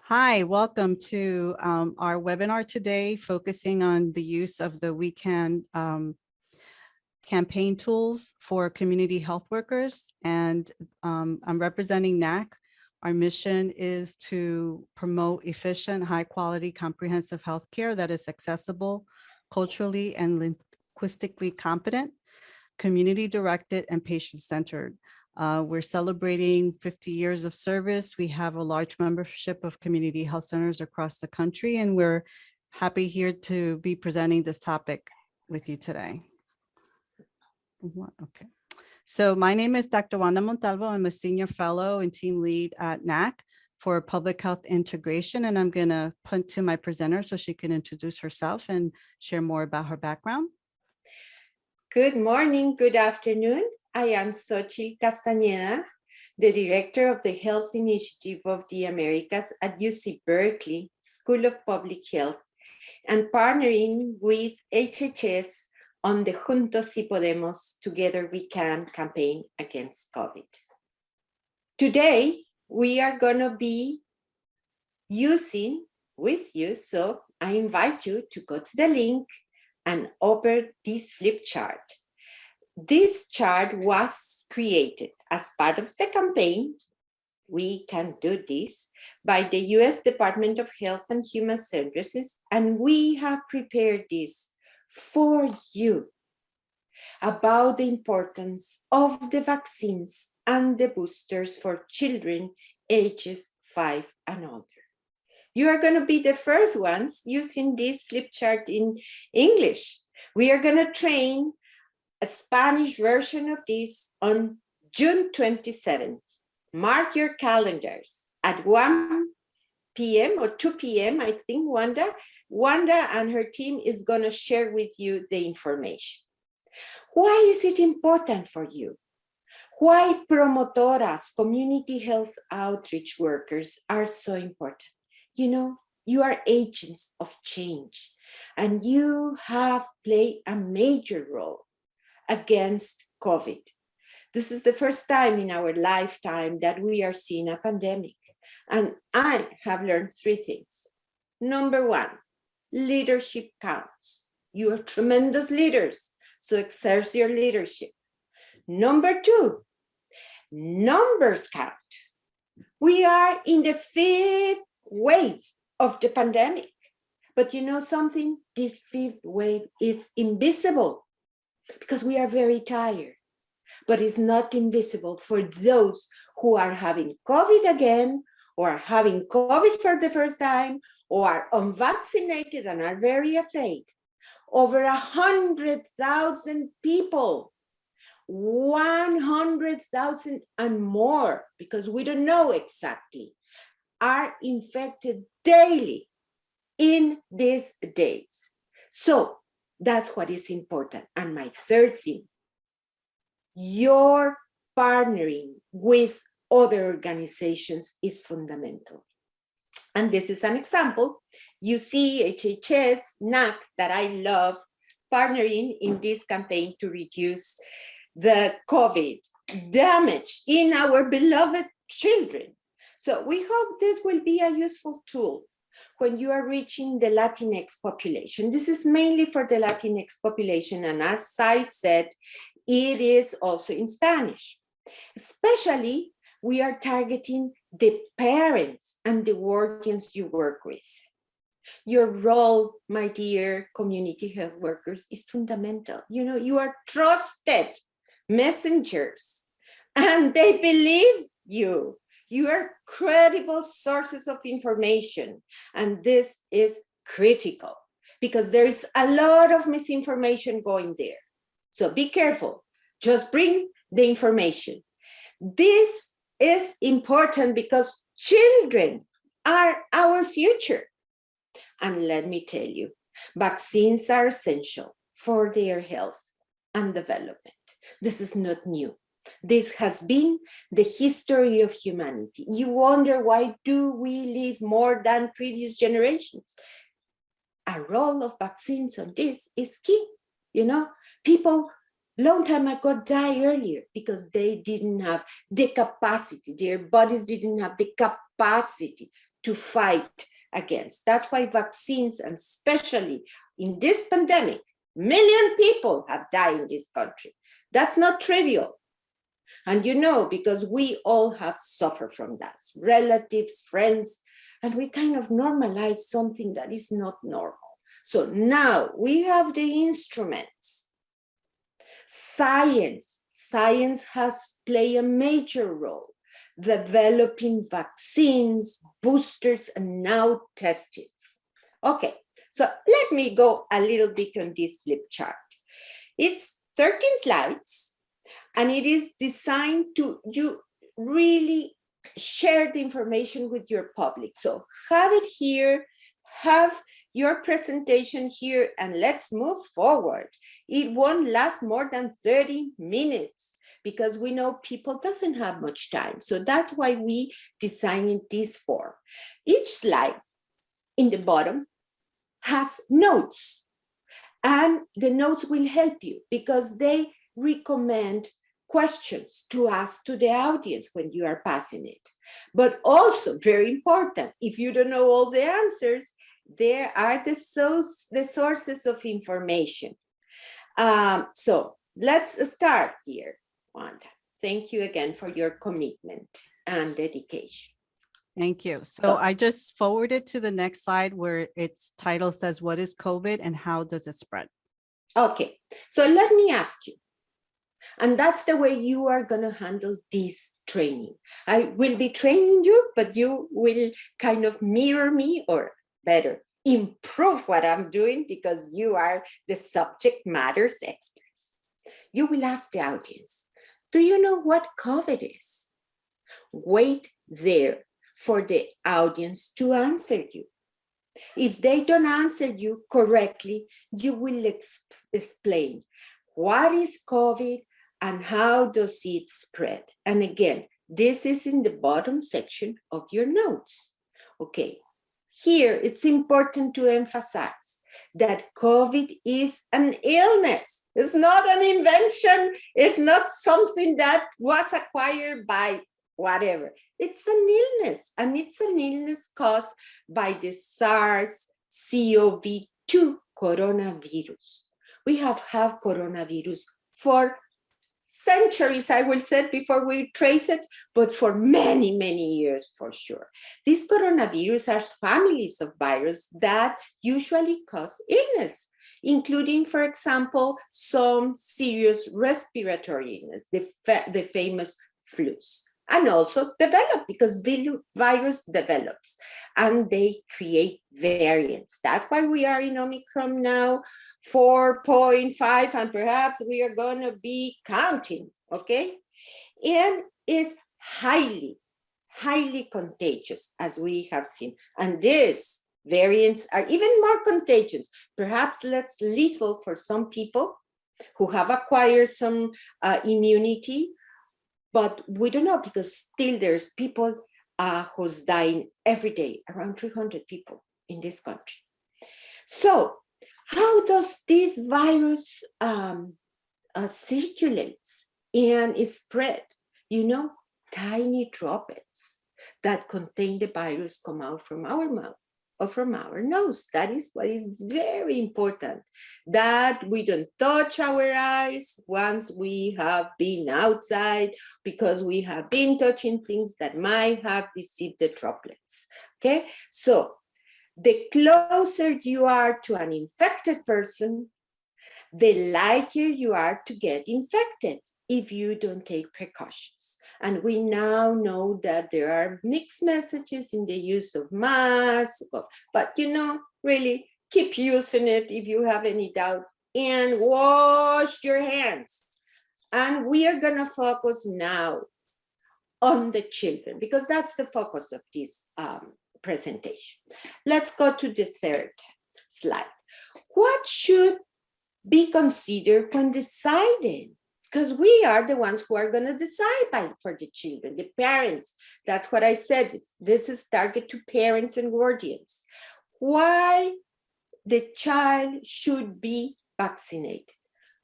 Hi, welcome to our webinar today, focusing on the use of the We Can campaign tools for community health workers. And I'm representing NACC. Our mission is to promote efficient, high quality, comprehensive healthcare that is accessible, culturally and linguistically competent, community directed, and patient centered. We're celebrating 50 years of service. We have a large membership of community health centers across the country, and we're happy here to be presenting this topic with you today. Okay. So my name is Dr. Wanda Montalvo. I'm a senior fellow and team lead at NACC for public health integration. And I'm going to punt to my presenter so she can introduce herself and share more about her background. Good morning, good afternoon. I am Xochitl Castañeda, the director of the Health Initiative of the Americas at UC Berkeley School of Public Health, and partnering with HHS on the Juntos Si Podemos, Together We Can campaign against COVID. Today, we are going to be using with you, so I invite you to go to the link and open this flip chart. This chart was created as part of the campaign, We Can Do This, by the US Department of Health and Human Services, and we have prepared this for you about the importance of the vaccines and the boosters for children ages 5 and older. You are going to be the first ones using this flip chart in English. We are going to train a Spanish version of this on June 27th. Mark your calendars at 1 p.m. or 2 p.m. I think Wanda and her team is going to share with you the information. Why is it important for you? Why promotoras, community health outreach workers are so important? You know, you are agents of change, and you have played a major role against COVID. This is the first time in our lifetime that we are seeing a pandemic. And I have learned 3 things. Number 1, leadership counts. You are tremendous leaders, so exercise your leadership. Number 2, numbers count. We are in the 5th wave of the pandemic. But you know something? This 5th wave is invisible because we are very tired. But it's not invisible for those who are having COVID again, or are having COVID for the first time, or are unvaccinated and are very afraid. Over 100,000 people, 100,000 and more, because we don't know exactly, are infected daily in these days. So that's what is important. And my 3rd thing, your partnering with other organizations is fundamental. And this is an example. You see HHS, NACC, that I love, partnering in this campaign to reduce the COVID damage in our beloved children. So we hope this will be a useful tool when you are reaching the Latinx population. This is mainly for the Latinx population, and as I said, it is also in Spanish. Especially, we are targeting the parents and the guardians you work with. Your role, my dear community health workers, is fundamental. You know, you are trusted messengers, and they believe you. You are credible sources of information, and this is critical because there is a lot of misinformation going there. So be careful, just bring the information. This is important because children are our future. And let me tell you, vaccines are essential for their health and development. This is not new. This has been the history of humanity. You wonder, why do we live more than previous generations? A role of vaccines on this is key. You know, people long time ago die earlier because they didn't have the capacity, their bodies didn't have the capacity to fight against. That's why vaccines, and especially in this pandemic, 1 million people have died in this country. That's not trivial. And you know, because we all have suffered from that, relatives, friends, and we kind of normalize something that is not normal. So now we have the instruments. Science has played a major role, developing vaccines, boosters, and now testings. Okay, so let me go a little bit on this flip chart. It's 13 slides, and it is designed to you really share the information with your public. So have it here, have your presentation here, and let's move forward. It won't last more than 30 minutes because we know people doesn't have much time. So that's why we designed this form. Each slide in the bottom has notes, and the notes will help you because they recommend questions to ask to the audience when you are passing it. But also, very important, if you don't know all the answers, there are the sources of information. So let's start here, Wanda. Thank you again for your commitment and dedication. Thank you. So I just forwarded to the next slide where its title says, what is COVID and how does it spread? Okay, so let me ask you, and that's the way you are going to handle this training. I will be training you, but you will kind of mirror me, or better, improve what I'm doing because you are the subject matters experts. You will ask the audience, do you know what COVID is? Wait there for the audience to answer you. If they don't answer you correctly, you will explain what is COVID and how does it spread. And again, this is in the bottom section of your notes. Okay, here it's important to emphasize that COVID is an illness. It's not an invention. It's not something that was acquired by whatever. It's an illness, and it's an illness caused by the SARS-CoV-2 coronavirus. We have had coronavirus for centuries, I will say, before we trace it, but for many, many years for sure. These coronavirus are families of viruses that usually cause illness, including, for example, some serious respiratory illness, the famous flus. And also develop, because virus develops and they create variants. That's why we are in Omicron now, 4.5, and perhaps we are going to be counting, okay? And is highly, highly contagious, as we have seen. And these variants are even more contagious, perhaps less lethal for some people who have acquired some immunity. But we don't know, because still there's people who's dying every day, around 300 people in this country. So how does this virus circulates and is spread? You know, tiny droplets that contain the virus come out from our mouth or from our nose. That is what is very important, that we don't touch our eyes once we have been outside, because we have been touching things that might have received the droplets, okay? So the closer you are to an infected person, the likelier you are to get infected if you don't take precautions. And we now know that there are mixed messages in the use of masks, but you know, really keep using it if you have any doubt, and wash your hands. And we are gonna focus now on the children, because that's the focus of this presentation. Let's go to the third slide. What should be considered when deciding? Because we are the ones who are going to decide for the children, the parents. That's what I said. This is targeted to parents and guardians. Why the child should be vaccinated?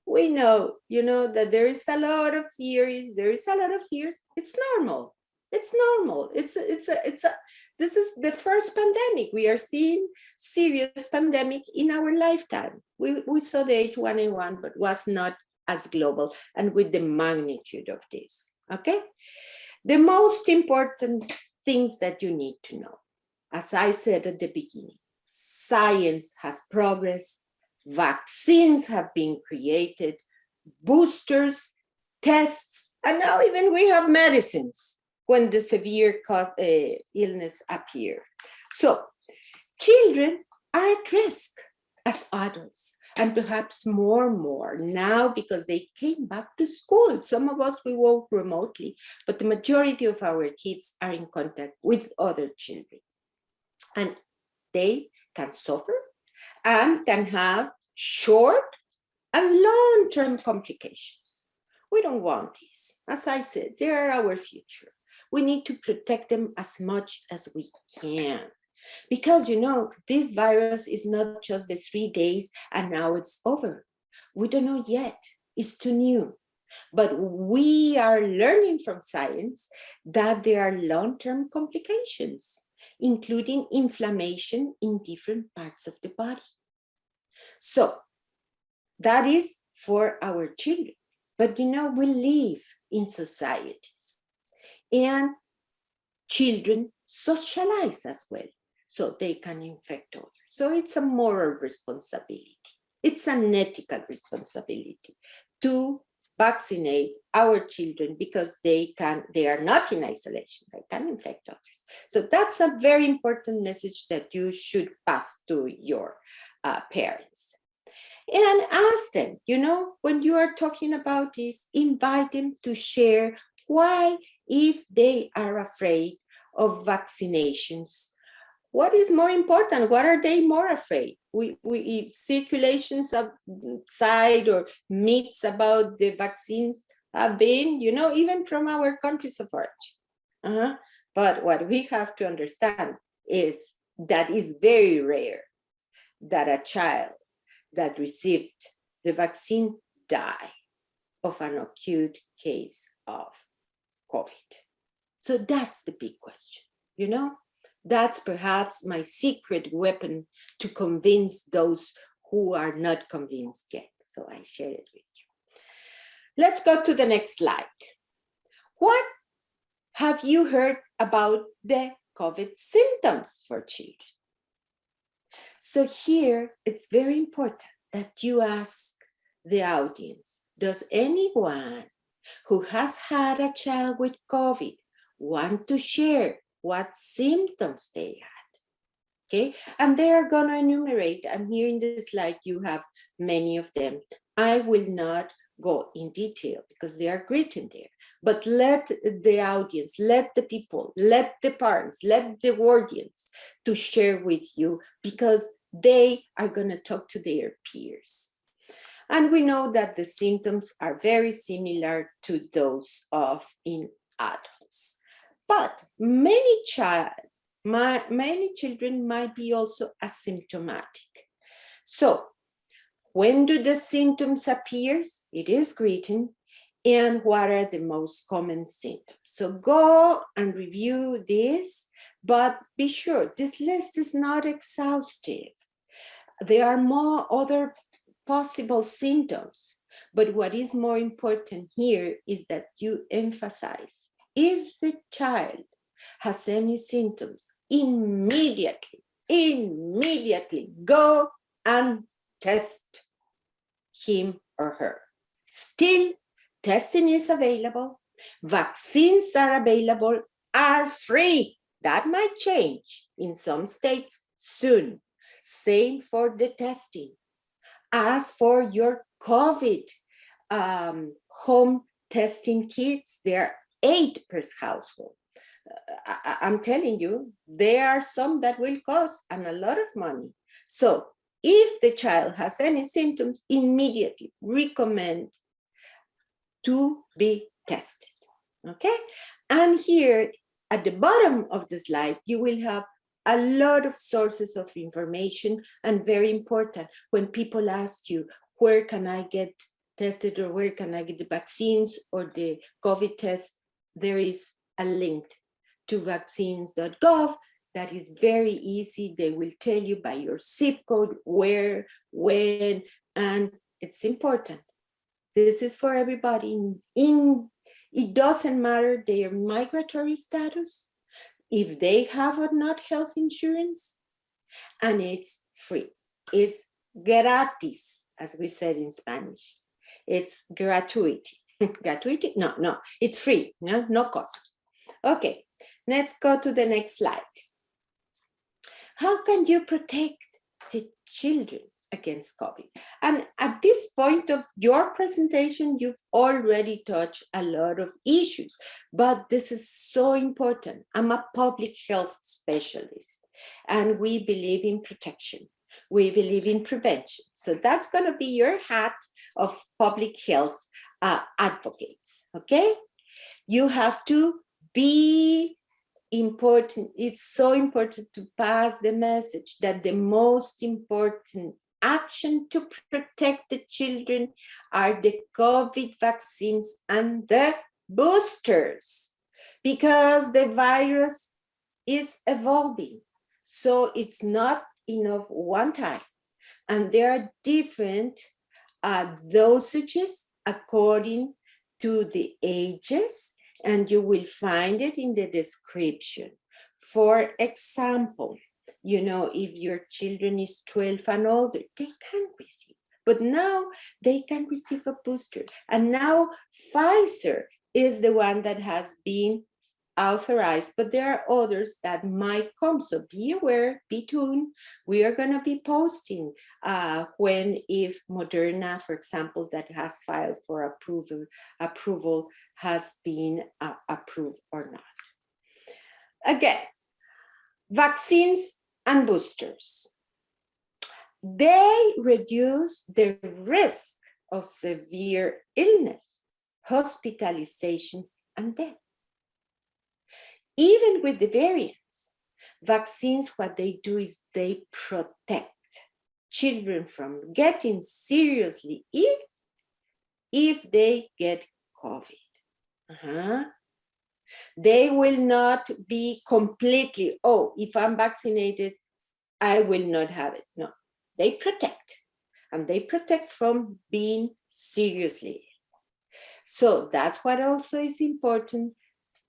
We know, you know, that there is a lot of theories. There is a lot of fears. It's normal. It's normal. This is the first pandemic. We are seeing serious pandemic in our lifetime. We saw the H1N1, but was not as global and with the magnitude of this, okay? The most important things that you need to know, as I said at the beginning, science has progressed, vaccines have been created, boosters, tests, and now even we have medicines when the severe illness appear. So children are at risk as adults, and perhaps more now because they came back to school. Some of us, we work remotely, but the majority of our kids are in contact with other children. And they can suffer and can have short and long-term complications. We don't want this. As I said, they are our future. We need to protect them as much as we can. Because, you know, this virus is not just the 3 days and now it's over. We don't know yet. It's too new. But we are learning from science that there are long-term complications, including inflammation in different parts of the body. So that is for our children. But, you know, we live in societies and children socialize as well, so they can infect others. So it's a moral responsibility. It's an ethical responsibility to vaccinate our children because they are not in isolation, they can infect others. So that's a very important message that you should pass to your parents. And ask them, you know, when you are talking about this, invite them to share why, if they are afraid of vaccinations, what is more important? What are they more afraid? Circulations outside or myths about the vaccines have been, you know, even from our countries of origin. But what we have to understand is that it's very rare that a child that received the vaccine die of an acute case of COVID. So that's the big question, you know? That's perhaps my secret weapon to convince those who are not convinced yet. So I share it with you. Let's go to the next slide. What have you heard about the COVID symptoms for children? So here, it's very important that you ask the audience, does anyone who has had a child with COVID want to share what symptoms they had? Okay, and they are going to enumerate, and here in the slide you have many of them. I will not go in detail because they are written there, but let the audience, let the people, let the parents, let the audience to share with you, because they are going to talk to their peers. And we know that the symptoms are very similar to those of in adults. But many children might be also asymptomatic. So when do the symptoms appear? It is written. And what are the most common symptoms? So go and review this, but be sure this list is not exhaustive. There are more other possible symptoms, but what is more important here is that you emphasize, if the child has any symptoms, immediately go and test him or her. Still, testing is available, vaccines are available, are free. That might change in some states soon. Same for the testing. As for your COVID home testing kits, there are 8 per household. I'm telling you, there are some that will cost a lot of money. So if the child has any symptoms, immediately recommend to be tested, okay? And here at the bottom of the slide, you will have a lot of sources of information, and very important, when people ask you, where can I get tested, or where can I get the vaccines or the COVID test, there is a link to vaccines.gov. That is very easy. They will tell you by your zip code where, when, and it's important. This is for everybody. It doesn't matter their migratory status, if they have or not health insurance, and it's free. It's gratis, as we said in Spanish. It's gratuity. Gratuity? No, it's free, no cost. Okay, let's go to the next slide. How can you protect the children against COVID? And at this point of your presentation, you've already touched a lot of issues, but this is so important. I'm a public health specialist, and we believe in protection. We believe in prevention. So that's going to be your hat of public health advocates, okay? You have to be important. It's so important to pass the message that the most important action to protect the children are the COVID vaccines and the boosters, because the virus is evolving. So it's not enough one time. And there are different dosages according to the ages, and you will find it in the description. For example, you know, if your children is 12 and older, they can receive, but now they can receive a booster. And now Pfizer is the one that has been authorized, but there are others that might come. So be aware, be tuned. We are going to be posting if Moderna, for example, that has filed for approval has been approved or not. Again, vaccines and boosters. They reduce the risk of severe illness, hospitalizations, and death. Even with the variants, vaccines, what they do is they protect children from getting seriously ill if they get COVID. They will not be completely, oh, if I'm vaccinated, I will not have it. No, they protect, and they protect from being seriously ill. So that's what also is important.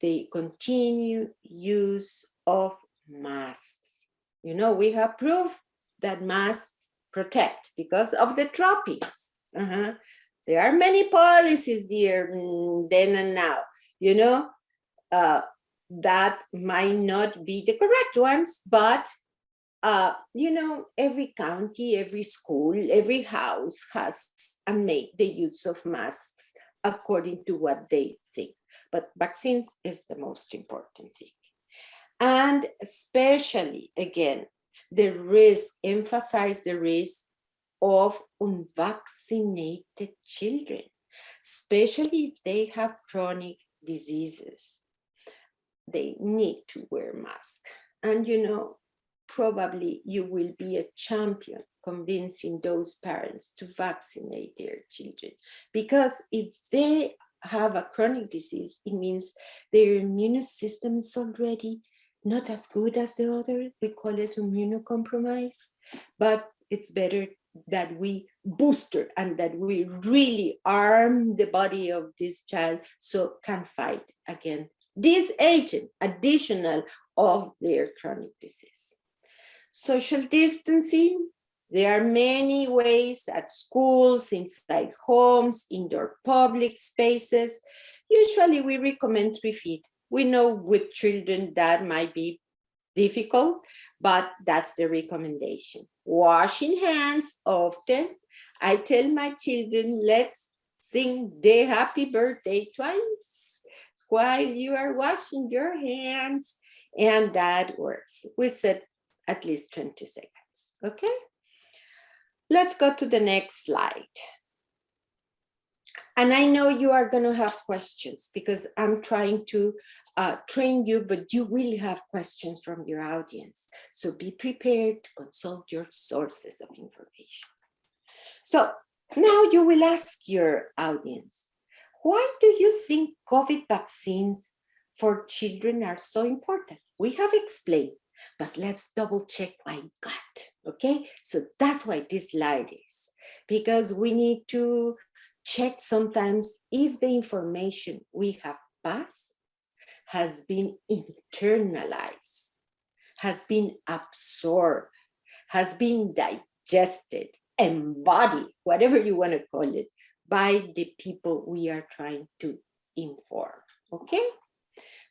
The continued use of masks. You know, we have proof that masks protect because of the droppings. There are many policies here, then and now, you know, that might not be the correct ones, but, you know, every county, every school, every house has made the use of masks according to what they think. But vaccines is the most important thing. And especially, again, emphasize the risk of unvaccinated children, especially if they have chronic diseases. They need to wear masks. And, you know, probably you will be a champion convincing those parents to vaccinate their children. Because if they have a chronic disease, it means their immune system is already not as good as the other. We call it immunocompromised, but it's better that we booster and that we really arm the body of this child so can fight against this agent additional of their chronic disease. Social distancing. There are many ways at schools, inside homes, indoor public spaces. Usually we recommend 3 feet. We know with children that might be difficult, but that's the recommendation. Washing hands often. I tell my children, let's sing the happy birthday twice while you are washing your hands, and that works. We said at least 20 seconds, okay? Let's go to the next slide. And I know you are going to have questions because I'm trying to train you, but you will have questions from your audience. So be prepared to consult your sources of information. So now you will ask your audience, why do you think COVID vaccines for children are so important. We have explained, but let's double check why God, okay? So that's why this slide is, because we need to check sometimes if the information we have passed has been internalized, has been absorbed, has been digested, embodied, whatever you want to call it, by the people we are trying to inform, okay?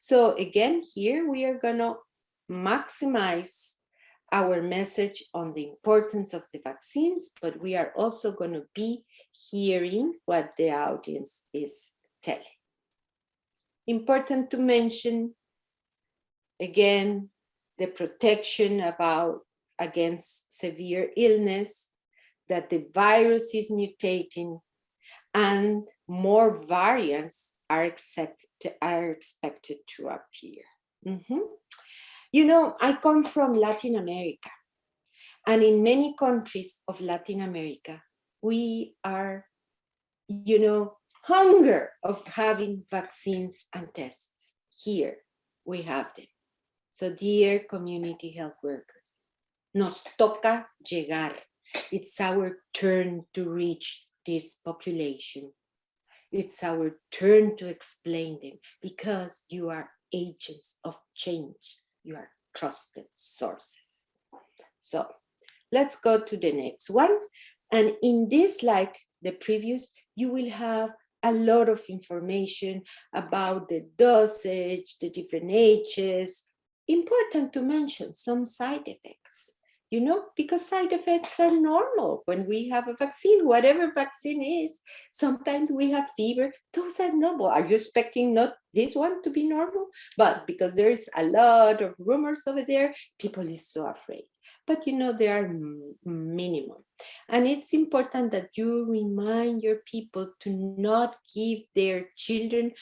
So again, here we are gonna maximize our message on the importance of the vaccines, but we are also gonna be hearing what the audience is telling. Important to mention, again, the protection against severe illness, that the virus is mutating and more variants are expected to appear. You know, I come from Latin America, and in many countries of Latin America, we are, you know, hunger of having vaccines and tests. Here we have them. So dear community health workers, nos toca llegar. It's our turn to reach this population. It's our turn to explain them, because you are agents of change. You are trusted sources. So let's go to the next one. And in this slide, the previous, you will have a lot of information about the dosage, the different ages. Important to mention some side effects, you know, because side effects are normal when we have a vaccine, whatever vaccine is. Sometimes we have fever, those are normal. Are you expecting not this one to be normal? But because there is a lot of rumors over there, people is so afraid. But you know, they are minimum. And it's important that you remind your people to not give their children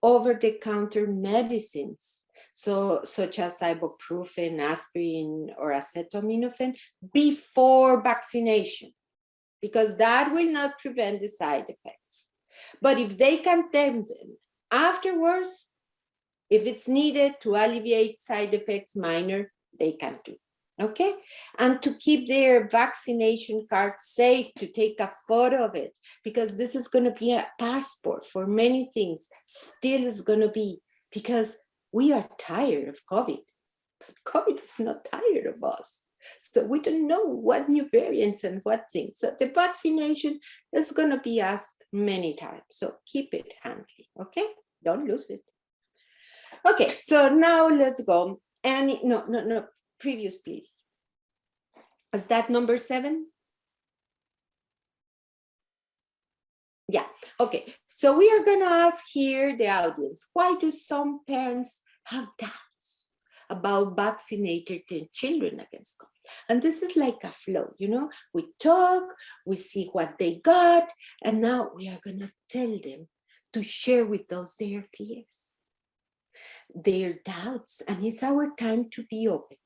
over-the-counter medicines, such as ibuprofen, aspirin, or acetaminophen before vaccination, because that will not prevent the side effects. But if they can take them afterwards, if it's needed to alleviate side effects minor, they can do. Okay, and to keep their vaccination card safe, to take a photo of it, because this is going to be a passport for many things. Still is going to be, because we are tired of COVID, but COVID is not tired of us. So we don't know what new variants and what things. So the vaccination is going to be asked many times. So keep it handy, okay? Don't lose it. Okay, so now let's go. And no. Previous, please. Is that number 7? Yeah, okay. So we are going to ask here the audience, why do some parents have doubts about vaccinated children against COVID? And this is like a flow, you know, we talk, we see what they got, and now we are going to tell them to share with us their fears, their doubts, and it's our time to be open,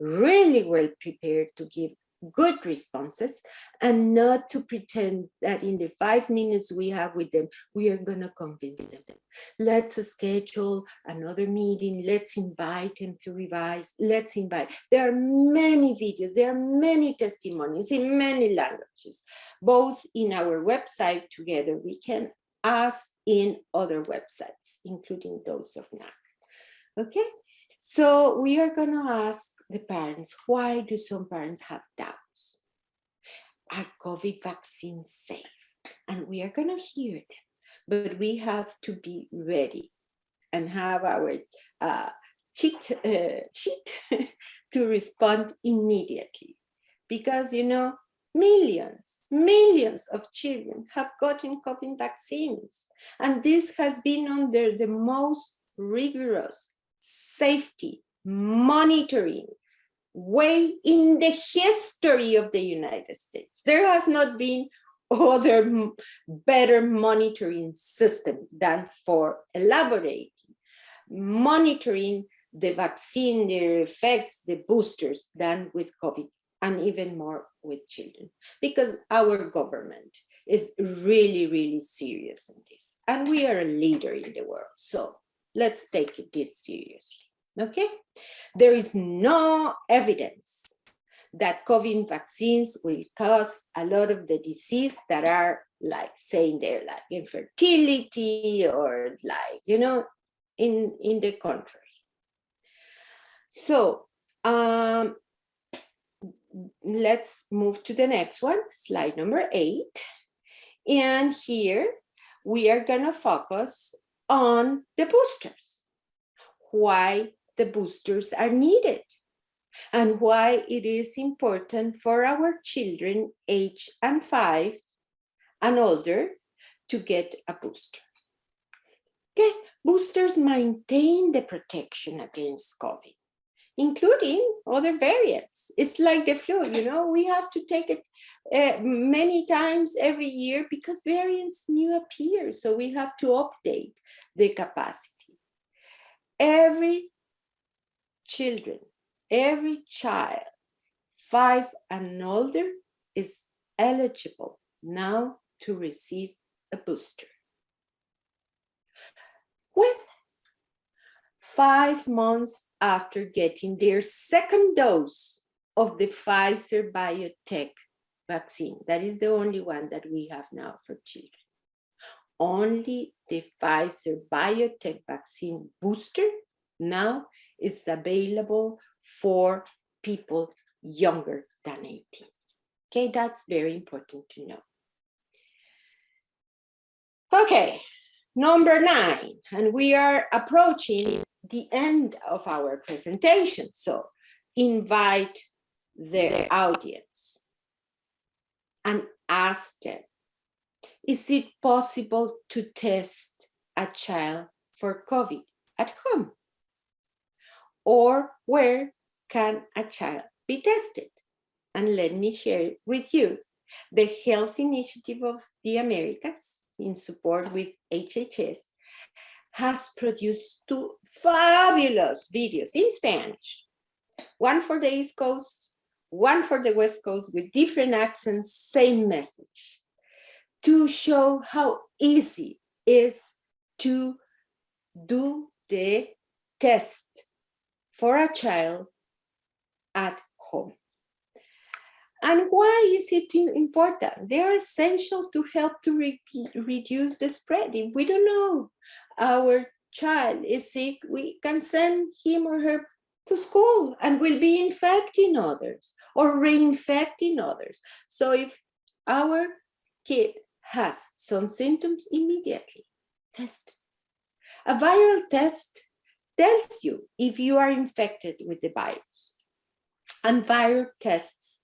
really well prepared to give good responses, and not to pretend that in the 5 minutes we have with them, we are going to convince them. Let's schedule another meeting. Let's invite them to revise. Let's invite. There are many videos. There are many testimonies in many languages, both in our website together. We can ask in other websites, including those of NACHC. Okay? So we are going to ask the parents, why do some parents have doubts? Are COVID vaccines safe? And we are going to hear them, but we have to be ready and have our cheat to respond immediately. Because, you know, millions of children have gotten COVID vaccines. And this has been under the most rigorous safety monitoring way in the history of the United States. There has not been other better monitoring system than for elaborating, monitoring the vaccine, their effects, the boosters, than with COVID, and even more with children, because our government is really, really serious in this. And we are a leader in the world. So let's take this seriously, okay? There is no evidence that COVID vaccines will cause a lot of the disease that are like saying they're like infertility or like, you know, in the contrary. So let's move to the next one, slide number 8. And here we are gonna focus on the boosters, why the boosters are needed, and why it is important for our children age 5 and older to get a booster. Okay, boosters maintain the protection against COVID, including other variants. It's like the flu, you know, we have to take it many times every year because variants new appear, so we have to update the capacity. Every child 5 and older is eligible now to receive a booster. When 5 months after getting their second dose of the Pfizer BioNTech vaccine, that is the only one that we have now for children. Only the Pfizer BioNTech vaccine booster now is available for people younger than 18. Okay, that's very important to know. Okay, number 9, and we are approaching the end of our presentation. So invite the audience and ask them, is it possible to test a child for COVID at home? Or where can a child be tested? And let me share with you, the Health Initiative of the Americas, in support with HHS, has produced 2 fabulous videos in Spanish, one for the East Coast, one for the West Coast, with different accents, same message, to show how easy it is to do the test for a child at home. And why is it important? They are essential to help to reduce the spread. If we don't know our child is sick, we can send him or her to school and will be infecting others or reinfecting others. So if our kid has some symptoms, immediately test. A viral test tells you if you are infected with the virus. And viral tests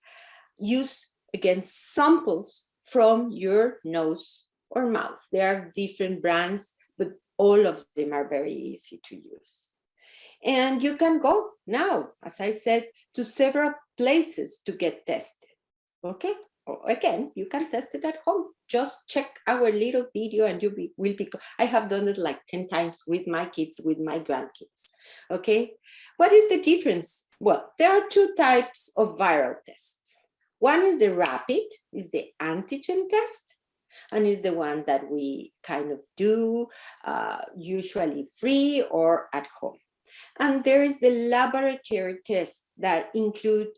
use, again, samples from your nose or mouth. There are different brands, but all of them are very easy to use. And you can go now, as I said, to several places to get tested, okay? Or again, you can test it at home. Just check our little video and you will be, I have done it like 10 times with my kids, with my grandkids, okay? What is the difference? Well, there are 2 types of viral tests. One is the rapid, is the antigen test, and is the one that we kind of do, usually free or at home. And there is the laboratory test that include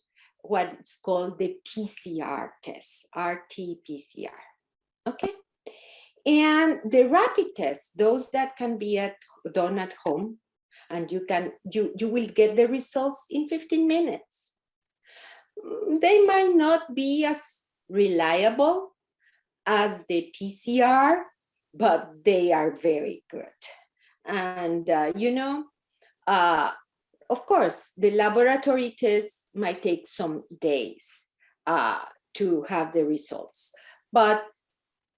what it's called the PCR test, RT-PCR, okay? And the rapid tests, those that can be done at home, and you will get the results in 15 minutes. They might not be as reliable as the PCR, but they are very good. And, you know, of course, the laboratory tests might take some days to have the results, but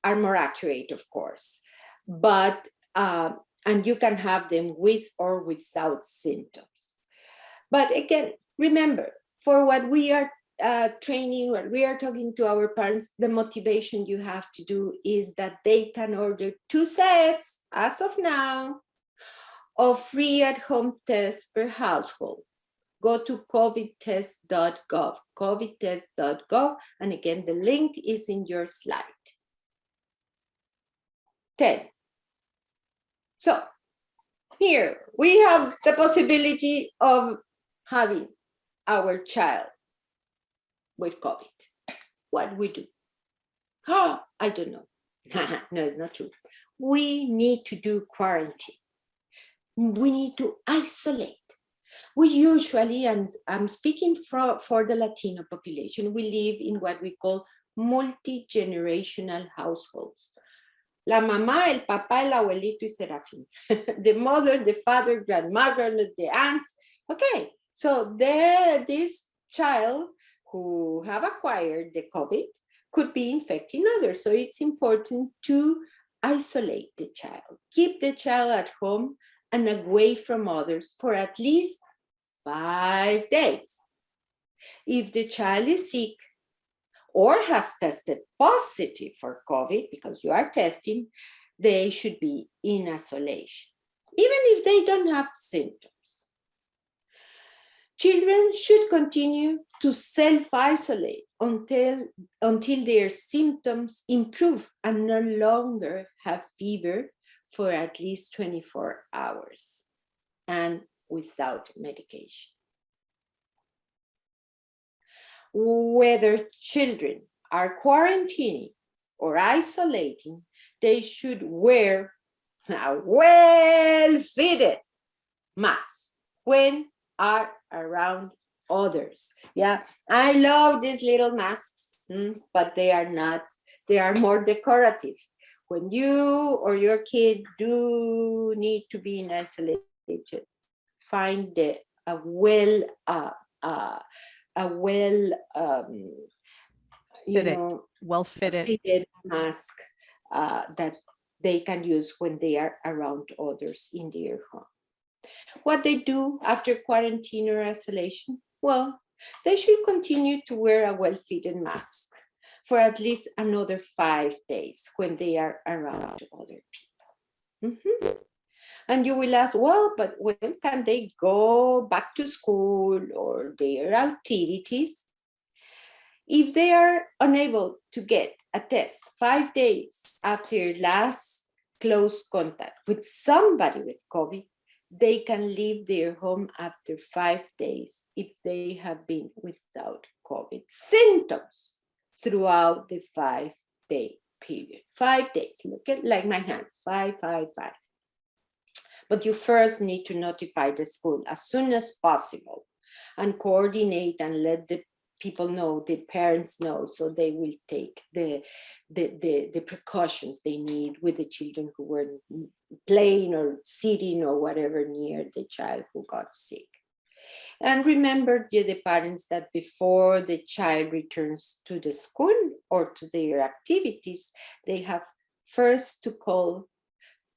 are more accurate, of course. But, and you can have them with or without symptoms. But again, remember, for what we are training, what we are talking to our parents, the motivation you have to do is that they can order 2 sets, as of now, of free at-home tests per household. Go to covidtest.gov, covidtest.gov, and again, the link is in your slide. 10. So, here we have the possibility of having our child with COVID. What we do? Oh, I don't know. No, it's not true. We need to do quarantine. We need to isolate. We usually, and I'm speaking for the Latino population, we live in what we call multi-generational households. La mamá, el papá, el abuelito y Serafín. The mother, the father, grandmother, the aunts. Okay, so this child who have acquired the COVID could be infecting others. So it's important to isolate the child, keep the child at home and away from others for at least 5 days. If the child is sick or has tested positive for COVID, because you are testing, they should be in isolation, even if they don't have symptoms. Children should continue to self-isolate until their symptoms improve and no longer have fever for at least 24 hours and without medication. Whether children are quarantining or isolating, they should wear a well-fitted mask when are around others. Yeah, I love these little masks, but they are not, they are more decorative. When you or your kid do need to be in isolation, find a well fitted mask that they can use when they are around others in their home. What they do after quarantine or isolation? Well, they should continue to wear a well-fitted mask for at least another 5 days when they are around other people. And you will ask, well, but when can they go back to school or their activities? If they are unable to get a test 5 days after last close contact with somebody with COVID, they can leave their home after 5 days if they have been without COVID symptoms throughout the 5-day period. 5 days, look at like my hands, 5, 5, 5. But you first need to notify the school as soon as possible and coordinate and let the people know, the parents know, so they will take the precautions they need with the children who were playing or sitting or whatever near the child who got sick. And remember, the parents, that before the child returns to the school or to their activities, they have first to call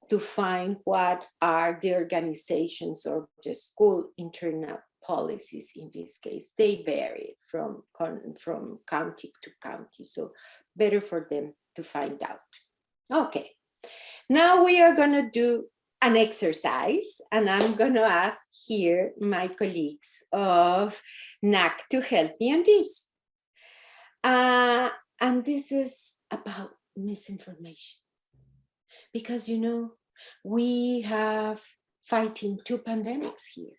to find what are the organizations or the school internal policies. In this case, they vary from county to county, so better for them to find out. Okay, now we are going to do an exercise, and I'm going to ask here my colleagues of NACHC to help me on this. And this is about misinformation. Because, you know, we have fighting two pandemics here,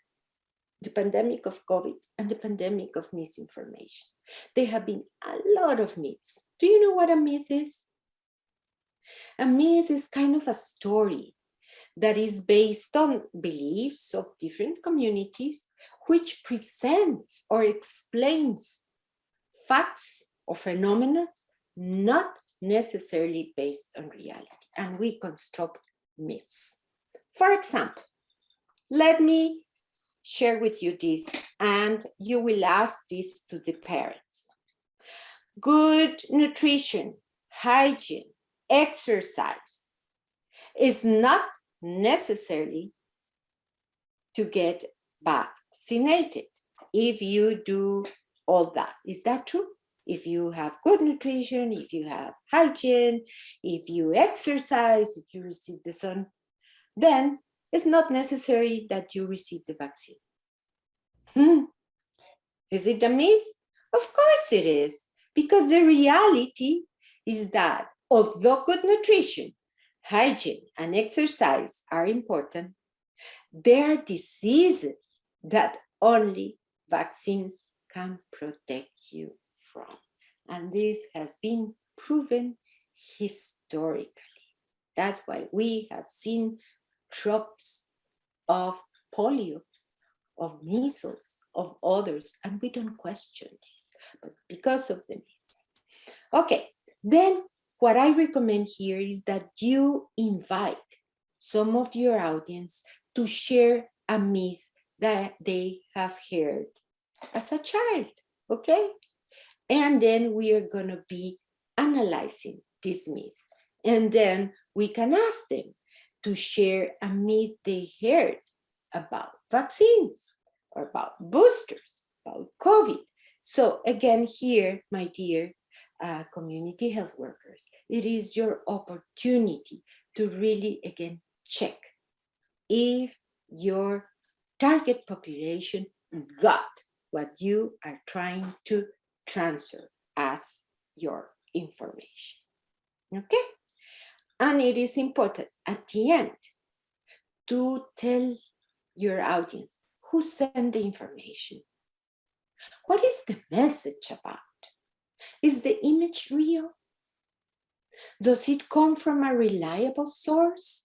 the pandemic of COVID and the pandemic of misinformation. There have been a lot of myths. Do you know what a myth is? A myth is kind of a story that is based on beliefs of different communities, which presents or explains facts or phenomena not necessarily based on reality, and we construct myths. For example, let me share with you this, and you will ask this to the parents. Good nutrition, hygiene, exercise is not necessarily to get vaccinated if you do all that. Is that true? If you have good nutrition, if you have hygiene, if you exercise, if you receive the sun, then it's not necessary that you receive the vaccine. Is it a myth? Of course it is, because the reality is that although good nutrition, hygiene, and exercise are important, There are diseases that only vaccines can protect you from. And this has been proven historically. That's why we have seen drops of polio, of measles, of others, and we don't question this, but because of the myths. Okay, then what I recommend here is that you invite some of your audience to share a myth that they have heard as a child, okay? And then we are gonna be analyzing this myth. And then we can ask them to share a myth they heard about vaccines or about boosters, about COVID. So again here, my dear community health workers, it is your opportunity to really, again, check if your target population got what you are trying to transfer as your information, okay? And it is important at the end to tell your audience who sent the information. What is the message about? Is the image real? Does it come from a reliable source?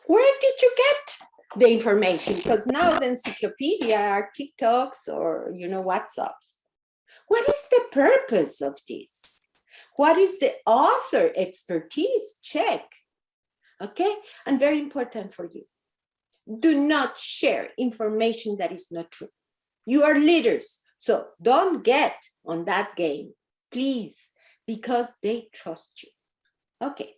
Where did you get the information? Because now the encyclopedia are TikToks or, WhatsApps. What is the purpose of this? What is the author expertise? Check. Okay, and very important for you. Do not share information that is not true. You are leaders, so don't get on that game, please, because they trust you. Okay,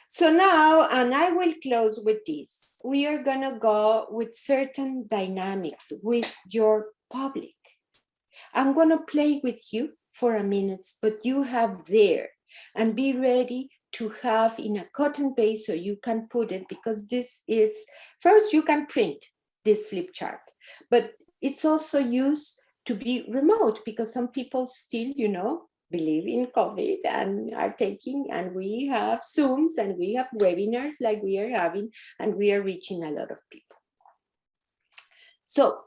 so now, and I will close with this, we are gonna go with certain dynamics with your public. I'm gonna play with you for a minute, but you have there, and be ready to have in a cotton base so you can put it, because this is, first you can print this flip chart, but it's also used to be remote because some people still, believe in COVID and are taking, and we have Zooms and we have webinars like we are having, and we are reaching a lot of people. So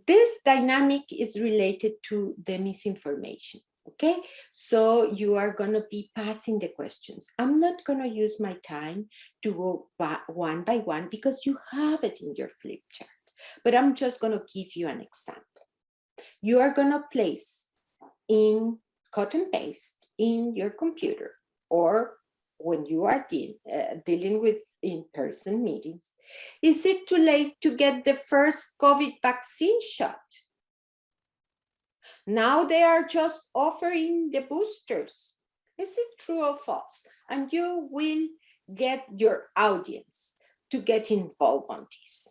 this dynamic is related to the misinformation. Okay, so you are going to be passing the questions. I'm not going to use my time to go one by one because you have it in your flip chart, but I'm just going to give you an example. You are going to place in cotton paste in your computer, or when you are dealing with in-person meetings, is it too late to get the first COVID vaccine shot? Now they are just offering the boosters. Is it true or false? And you will get your audience to get involved on this.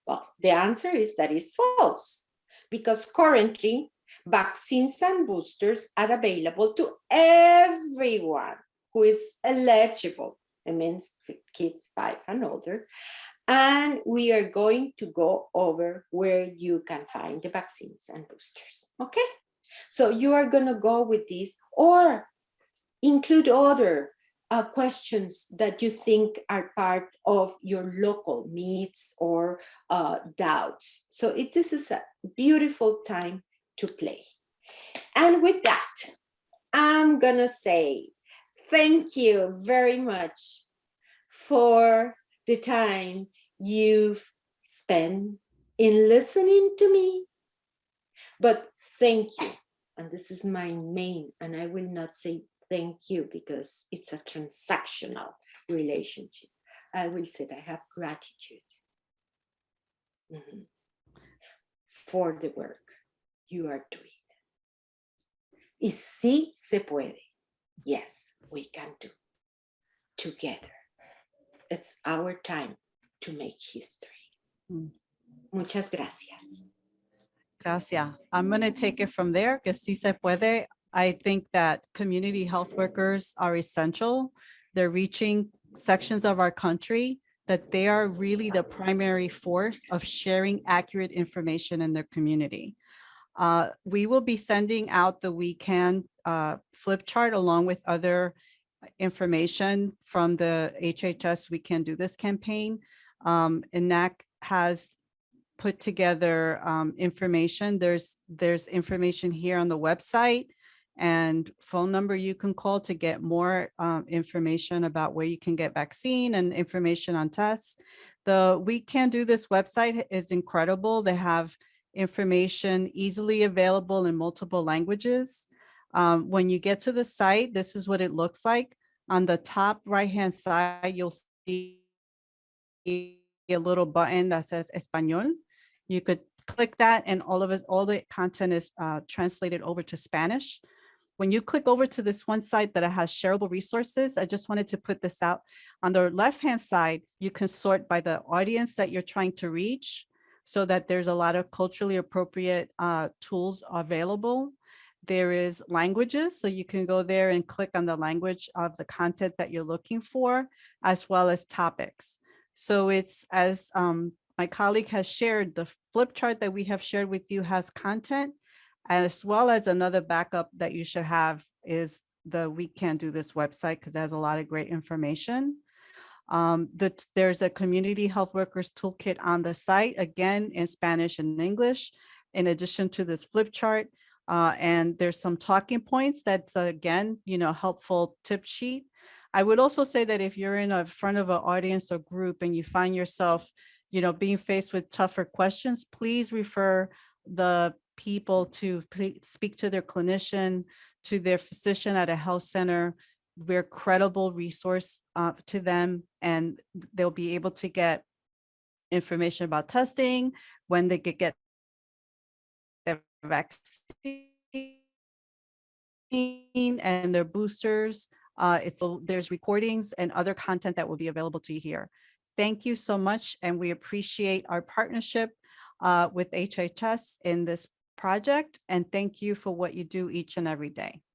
Well, the answer is that is false, because currently vaccines and boosters are available to everyone who is eligible. It means kids 5 and older. And we are going to go over where you can find the vaccines and boosters, okay? So you are gonna go with this, or include other questions that you think are part of your local needs or doubts. So this is a beautiful time to play. And with that, I'm gonna say thank you very much for the time you've spent in listening to me. But thank you, and this is my main, and I will not say thank you because it's a transactional relationship. I will say that I have gratitude for the work you are doing. Y sí se puede. Yes, we can do. Together. It's our time to make history. Muchas gracias. Gracias. I'm going to take it from there. Que sí se puede. I think that community health workers are essential. They're reaching sections of our country that they are really the primary force of sharing accurate information in their community. We will be sending out the We Can flip chart along with other information from the HHS We Can Do This campaign And NAC has put together information. There's information here on the website and phone number you can call to get more information about where you can get vaccine and information on tests. The We Can Do This website is incredible. They have information easily available in multiple languages. When you get to the site, this is what it looks like. On the top right-hand side, you'll see a little button that says Español. You could click that and all the content is translated over to Spanish. When you click over to this one site that has shareable resources, I just wanted to put this out. On the left-hand side, you can sort by the audience that you're trying to reach so that there's a lot of culturally appropriate tools available. There is languages, so you can go there and click on the language of the content that you're looking for, as well as topics. So it's as my colleague has shared, the flip chart that we have shared with you has content, as well as another backup that you should have is the We Can Do This website, because it has a lot of great information. There's a community health workers toolkit on the site, again, in Spanish and English, in addition to this flip chart. And there's some talking points that's, again, helpful tip sheet. I would also say that if you're in front of an audience or group and you find yourself, being faced with tougher questions, please refer the people to speak to their clinician, to their physician at a health center. We're a credible resource to them, and they'll be able to get information about testing, when they could get their vaccine and their boosters. There's recordings and other content that will be available to you here. Thank you so much, and we appreciate our partnership with HHS in this project, and thank you for what you do each and every day.